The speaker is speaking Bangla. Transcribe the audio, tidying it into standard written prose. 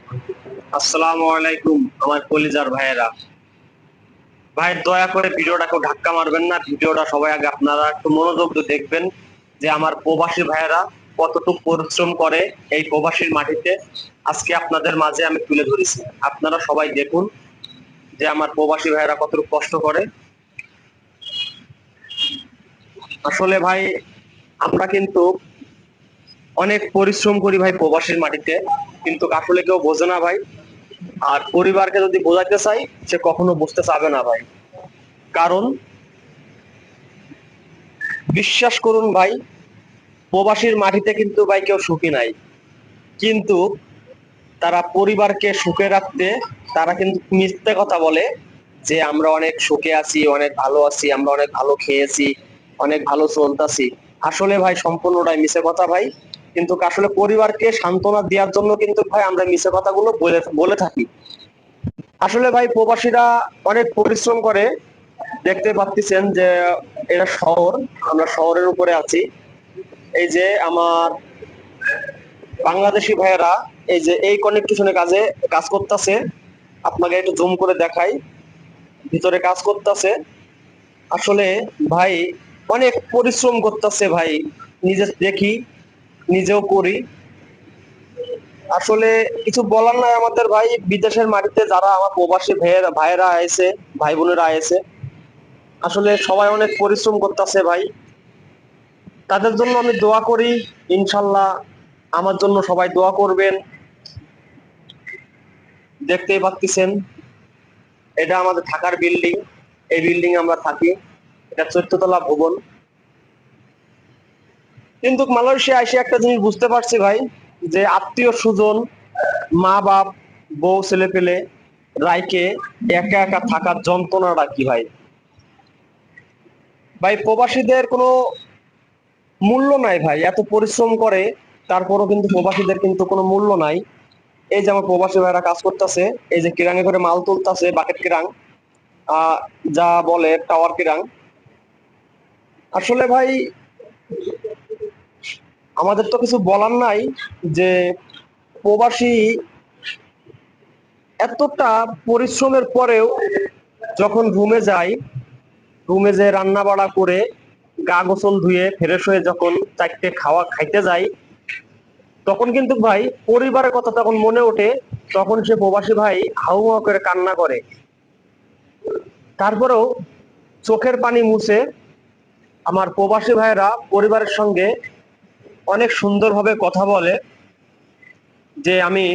আসসালামু আলাইকুম আমার কলিজার ভাইয়েরা। ভাই দয়া করে ভিডিওটা কেউ ধাক্কা মারবেন না। ভিডিওটা সবাই আগে আপনারা একটু মনোযোগ দিয়ে দেখবেন যে আমার প্রবাসী ভাইয়েরা কতটুকু পরিশ্রম করে এই প্রবাসীর মাটিতে। আজকে আপনাদের মাঝে আমি তুলে ধরেছি, আপনারা সবাই দেখুন যে আমার প্রবাসী ভাইয়েরা কতটুকু কষ্ট করে। আসলে ভাই আমরা কিন্তু অনেক পরিশ্রম করি ভাই প্রবাসীর মাটিতে, কিন্তু আসলে কেউ বোঝে না ভাই। আর পরিবারকে যদি বোঝাতে চাই, সে কখনো বুঝতে চাবে না ভাই। কারণ বিশ্বাস করুন ভাই, প্রবাসীর মাটিতে কিন্তু ভাই কেউ সুখী নাই, কিন্তু তারা পরিবারকে সুখে রাখতে তারা কিন্তু মিথ্যে কথা বলে যে আমরা অনেক সুখে আছি, অনেক ভালো আছি, আমরা অনেক ভালো খেয়েছি, অনেক ভালো চলতেছি। আসলে ভাই সম্পূর্ণটাই মিছে কথা ভাই। কিন্তু আসলে পরিবারকে সান্ত্বনা দেওয়ার জন্য কিন্তু ভাই আমরা মিছে কথাগুলো বলে বলে থাকি। আসলে ভাই প্রবাসীরা অনেক পরিশ্রম করে, দেখতে পাচ্ছেন যে এটা শহর, আমরা শহরের উপরে আছি। এই যে আমার বাংলাদেশি ভাইয়েরা এই যে এই কানেকশনে কাজ করতেছে, আপনাকে একটু জুম করে দেখাই, ভিতরে কাজ করতেছে। আসলে ভাই অনেক পরিশ্রম করতেছে ভাই, নিজে দেখি, নিজেও করি। আসলে কিছু বলার নাই আমাদের ভাই, বিদেশের মাটিতে যারা আমার প্রবাসী ভাইয়েরা ভাইয়েরা আয়েছে, ভাই বোনেরা আয়েছে, আসলে সবাই অনেক পরিশ্রম করতেছে ভাই। তাদের জন্য আমি দোয়া করি, ইনশাল্লাহ আমার জন্য সবাই দোয়া করবেন। দেখতেই পাচ্ছেন এটা আমাদের থাকার বিল্ডিং, এই বিল্ডিং আমরা থাকি, এটা 14 তলা ভবন। কিন্তু মালয়েশিয়া এসে একটা জিনিস বুঝতে পারছি ভাই, যে আত্মীয় স্বজন, মা বাপ, বউ ছেলে পেলে রাইকে একা একা থাকার যন্ত্রণাটা কি ভাই। ভাই প্রবাসীদের কোনো মূল্য নাই ভাই, এত পরিশ্রম করে তারপরও কিন্তু প্রবাসীদের কিন্তু কোনো মূল্য নাই। এই যে আমার প্রবাসী ভাইরা কাজ করতেছে, এই যে কিরাঙে করে মাল তুলতেছে, বাকেট কিরাং, আহ যা বলে টাওয়ার কিরাং। আসলে ভাই আমাদের তো কিছু বলার নাই, যে প্রবাসী এতটা পরিশ্রমের পরেও যখন রুমে যাই, রুমে যে রান্না বাড়া করে গা গোসল ধুয়ে ফ্রেশ হয়ে যখন চারটে খাওয়া খাইতে যাই, তখন কিন্তু ভাই পরিবারের কথা তখন মনে ওঠে। তখন সে প্রবাসী ভাই হাউ হাউ করে কান্না করে, তারপরেও চোখের পানি মুছে আমার প্রবাসী ভাইয়েরা পরিবারের সঙ্গে অনেক সুন্দরভাবে কথা বলে যে আমি